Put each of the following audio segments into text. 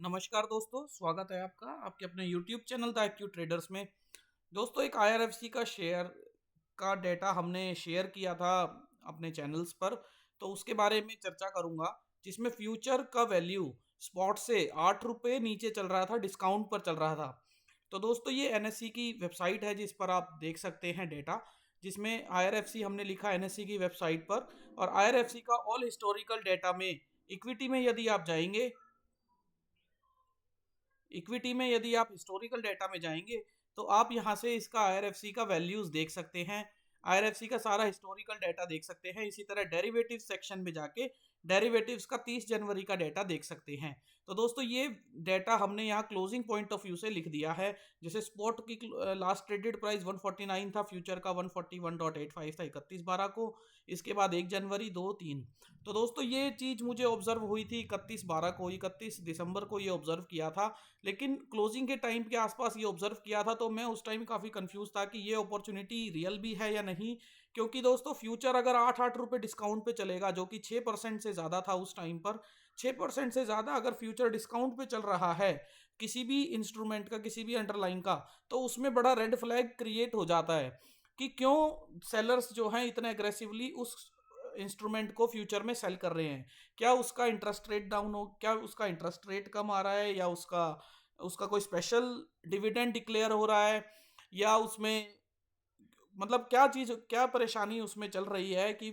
नमस्कार दोस्तों, स्वागत है आपका आपके अपने YouTube चैनल द एक्यू ट्रेडर्स में। दोस्तों, एक IRFC का शेयर का डेटा हमने शेयर किया था अपने चैनल्स पर, तो उसके बारे में चर्चा करूंगा। जिसमें फ्यूचर का वैल्यू स्पॉट से 8 रुपये नीचे चल रहा था, डिस्काउंट पर चल रहा था। तो दोस्तों, ये NSE की वेबसाइट है जिस पर आप देख सकते हैं डेटा, जिसमें IRFC हमने लिखा NSE की वेबसाइट पर। और IRFC का ऑल हिस्टोरिकल डेटा में इक्विटी में यदि आप जाएंगे, इक्विटी में यदि आप हिस्टोरिकल डेटा में जाएंगे तो आप यहां से इसका IRFC का वैल्यूज देख सकते हैं। IRFC का सारा हिस्टोरिकल डेटा देख सकते हैं। इसी तरह डेरिवेटिव सेक्शन में जाके डेरिवेटिव्स का 30 जनवरी का डेटा देख सकते हैं। तो दोस्तों, ये डेटा हमने यहाँ क्लोजिंग पॉइंट ऑफ व्यू से लिख दिया है। जैसे स्पॉट की लास्ट ट्रेडेड प्राइस 149 था, फ्यूचर का 141.85 था 31/12 को। इसके बाद 1 जनवरी, 2, 3। तो दोस्तों, ये चीज़ मुझे ऑब्जर्व हुई थी 31/12 को, 31 दिसंबर को ये ऑब्जर्व किया था। लेकिन क्लोजिंग के टाइम के आसपास ये ऑब्जर्व किया था, तो मैं उस टाइम काफ़ी कंफ्यूज था कि ये अपॉर्चुनिटी रियल भी है या नहीं। क्योंकि दोस्तों, फ्यूचर अगर 8-8 रुपये डिस्काउंट पे चलेगा, जो कि 6% से ज़्यादा था उस टाइम पर, 6% से ज़्यादा अगर फ्यूचर डिस्काउंट पे चल रहा है किसी भी इंस्ट्रूमेंट का, किसी भी अंडरलाइन का, तो उसमें बड़ा रेड फ्लैग क्रिएट हो जाता है कि क्यों सेलर्स जो हैं इतने एग्रेसिवली उस इंस्ट्रूमेंट को फ्यूचर में सेल कर रहे हैं। क्या उसका इंटरेस्ट रेट डाउन हो, क्या उसका इंटरेस्ट रेट कम आ रहा है, या उसका उसका कोई स्पेशल डिविडेंड डिक्लेयर हो रहा है, या उसमें मतलब क्या चीज़, क्या परेशानी उसमें चल रही है कि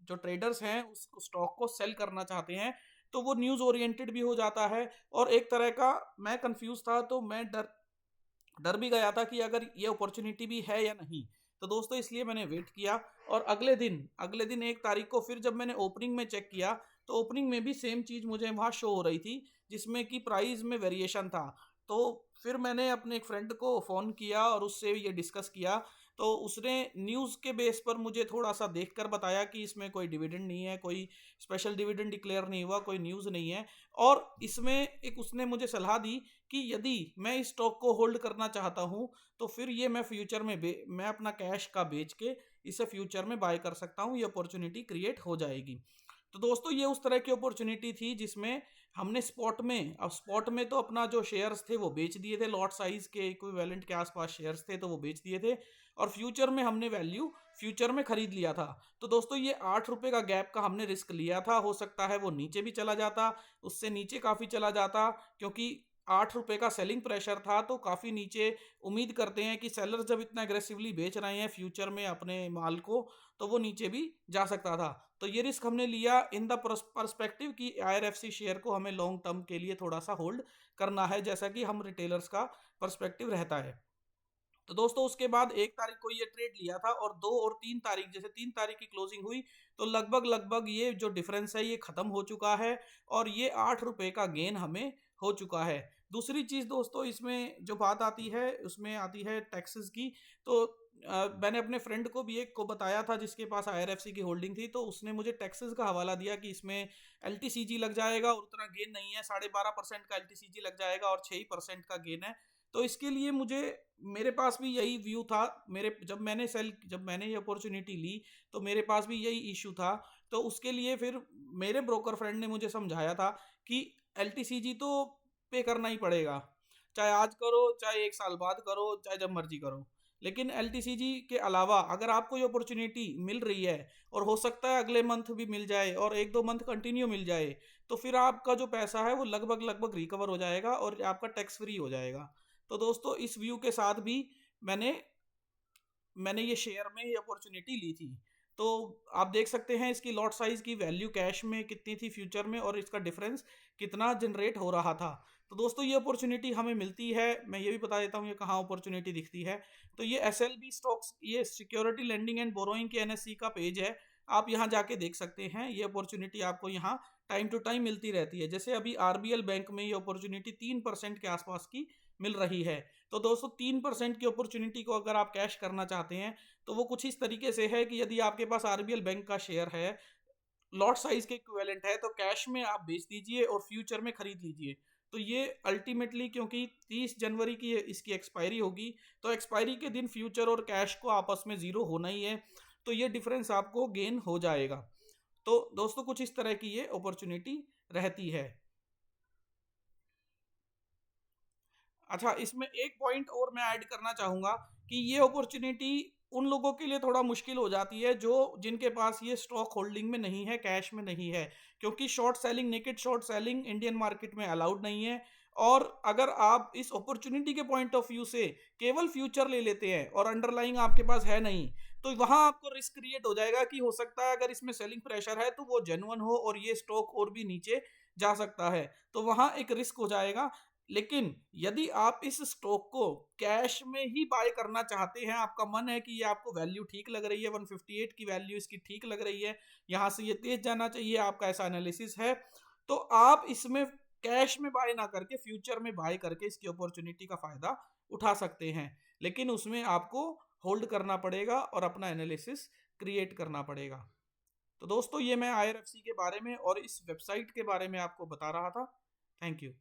जो ट्रेडर्स हैं उस स्टॉक को सेल करना चाहते हैं। तो वो न्यूज़ ओरिएंटेड भी हो जाता है। और एक तरह का मैं कंफ्यूज था, तो मैं डर डर भी गया था कि अगर ये अपॉर्चुनिटी भी है या नहीं। तो दोस्तों, इसलिए मैंने वेट किया। और अगले दिन 1 तारीख को फिर जब मैंने ओपनिंग में चेक किया, तो ओपनिंग में भी सेम चीज़ मुझे वहाँ शो हो रही थी, जिसमें कि प्राइस में वेरिएशन था। तो फिर मैंने अपने एक फ्रेंड को फ़ोन किया और उससे ये डिस्कस किया। तो उसने न्यूज़ के बेस पर मुझे थोड़ा सा देखकर बताया कि इसमें कोई डिविडेंड नहीं है, कोई स्पेशल डिविडेंड डिक्लेयर नहीं हुआ, कोई न्यूज़ नहीं है। और इसमें एक उसने मुझे सलाह दी कि यदि मैं इस स्टॉक को होल्ड करना चाहता हूं, तो फिर ये मैं फ्यूचर में मैं अपना कैश का बेच के इसे फ्यूचर में बाय कर सकता हूं, ये अपॉर्चुनिटी क्रिएट हो जाएगी। तो दोस्तों, ये उस तरह की अपॉर्चुनिटी थी जिसमें हमने स्पॉट में, अब स्पॉट में तो अपना जो शेयर्स थे वो बेच दिए थे, लॉट साइज के इक्विवेलेंट के आसपास शेयर्स थे तो वो बेच दिए थे। और फ्यूचर में हमने वैल्यू फ्यूचर में खरीद लिया था। तो दोस्तों, ये 8 रुपये का गैप का हमने रिस्क लिया था। हो सकता है वो नीचे भी चला जाता, उससे नीचे काफ़ी चला जाता, क्योंकि 8 रुपये का सेलिंग प्रेशर था, तो काफ़ी नीचे। उम्मीद करते हैं कि सेलर्स जब इतना एग्रेसिवली बेच रहे हैं फ्यूचर में अपने माल को, तो वो नीचे भी जा सकता था। तो ये रिस्क हमने लिया इन द पर्सपेक्टिव कि IRFC शेयर को हमें लॉन्ग टर्म के लिए थोड़ा सा होल्ड करना है, जैसा कि हम रिटेलर्स का पर्सपेक्टिव रहता है। तो दोस्तों, उसके बाद 1 तारीख को ये ट्रेड लिया था, और 2 और 3 तारीख, जैसे 3 तारीख की क्लोजिंग हुई, तो लगभग लगभग ये जो डिफरेंस है ये खत्म हो चुका है। और ये 8 रुपये का गेन हमें हो चुका है। दूसरी चीज़ दोस्तों, इसमें जो बात आती है उसमें आती है टैक्सेस की। तो मैंने अपने फ्रेंड को भी, एक को बताया था जिसके पास IRFC की होल्डिंग थी, तो उसने मुझे टैक्सेस का हवाला दिया कि इसमें LTCG लग जाएगा और उतना गेन नहीं है, 12.5% का LTCG लग जाएगा और 6% का गेन है। तो इसके लिए मुझे, मेरे पास भी यही व्यू था। मेरे जब मैंने ये अपॉर्चुनिटी ली, तो मेरे पास भी यही इशू था। तो उसके लिए फिर मेरे ब्रोकर फ्रेंड ने मुझे समझाया था कि LTCG तो पे करना ही पड़ेगा, चाहे आज करो, चाहे 1 साल बाद करो, चाहे जब मर्जी करो। लेकिन LTCG के अलावा अगर आपको ये अपॉर्चुनिटी मिल रही है, और हो सकता है अगले मंथ भी मिल जाए और 1-2 मंथ कंटिन्यू मिल जाए, तो फिर आपका जो पैसा है वो लगभग लगभग रिकवर हो जाएगा और आपका टैक्स फ्री हो जाएगा। तो दोस्तों, इस व्यू के साथ भी मैंने मैंने ये शेयर में ये अपॉर्चुनिटी ली थी। तो आप देख सकते हैं इसकी लॉट साइज की वैल्यू कैश में कितनी थी फ्यूचर में, और इसका डिफरेंस कितना जनरेट हो रहा था। तो दोस्तों, ये अपॉर्चुनिटी हमें मिलती है। मैं ये भी बता देता हूँ ये कहाँ अपॉर्चुनिटी दिखती है। तो ये SLB स्टॉक्स, ये सिक्योरिटी लेंडिंग एंड बोरोइंग के NSE का पेज है। आप यहाँ जाके देख सकते हैं, ये अपॉर्चुनिटी आपको यहाँ टाइम टू टाइम मिलती रहती है। जैसे अभी RBL बैंक में ये अपॉर्चुनिटी 3% के आसपास की मिल रही है। तो दोस्तों, 3% की अपॉर्चुनिटी को अगर आप कैश करना चाहते हैं, तो वो कुछ इस तरीके से है कि यदि आपके पास RBL बैंक का शेयर है, लॉट साइज के इक्विवेलेंट है, तो कैश में आप बेच दीजिए और फ्यूचर में खरीद लीजिए। तो ये अल्टीमेटली, क्योंकि 30 जनवरी की इसकी एक्सपायरी होगी, तो एक्सपायरी के दिन फ्यूचर और कैश को आपस में ज़ीरो होना ही है। तो ये डिफरेंस आपको गेन हो जाएगा। तो दोस्तों, कुछ इस तरह की ये अपॉर्चुनिटी रहती है। अच्छा, इसमें एक पॉइंट और मैं ऐड करना चाहूँगा कि ये अपॉर्चुनिटी उन लोगों के लिए थोड़ा मुश्किल हो जाती है जो जिनके पास ये स्टॉक होल्डिंग में नहीं है, कैश में नहीं है। क्योंकि short selling, naked short selling Indian market में अलाउड नहीं है। और अगर आप इस अपॉर्चुनिटी के पॉइंट ऑफ व्यू से केवल फ्यूचर ले लेते हैं और अंडरलाइंग आपके पास है नहीं, तो वहाँ आपको रिस्क क्रिएट हो जाएगा कि हो सकता है अगर इसमें सेलिंग प्रेशर है तो वो जेन्युइन हो और ये स्टॉक और भी नीचे जा सकता है। तो वहाँ एक रिस्क हो जाएगा। लेकिन यदि आप इस स्टॉक को कैश में ही बाय करना चाहते हैं, आपका मन है कि ये आपको वैल्यू ठीक लग रही है, 158 की वैल्यू इसकी ठीक लग रही है, यहाँ से ये तेज जाना चाहिए, आपका ऐसा एनालिसिस है, तो आप इसमें कैश में बाय ना करके फ्यूचर में बाय करके इसकी अपॉर्चुनिटी का फायदा उठा सकते हैं। लेकिन उसमें आपको होल्ड करना पड़ेगा और अपना एनालिसिस क्रिएट करना पड़ेगा। तो दोस्तों, ये मैं आईआरएफसी के बारे में और इस वेबसाइट के बारे में आपको बता रहा था। Thank you.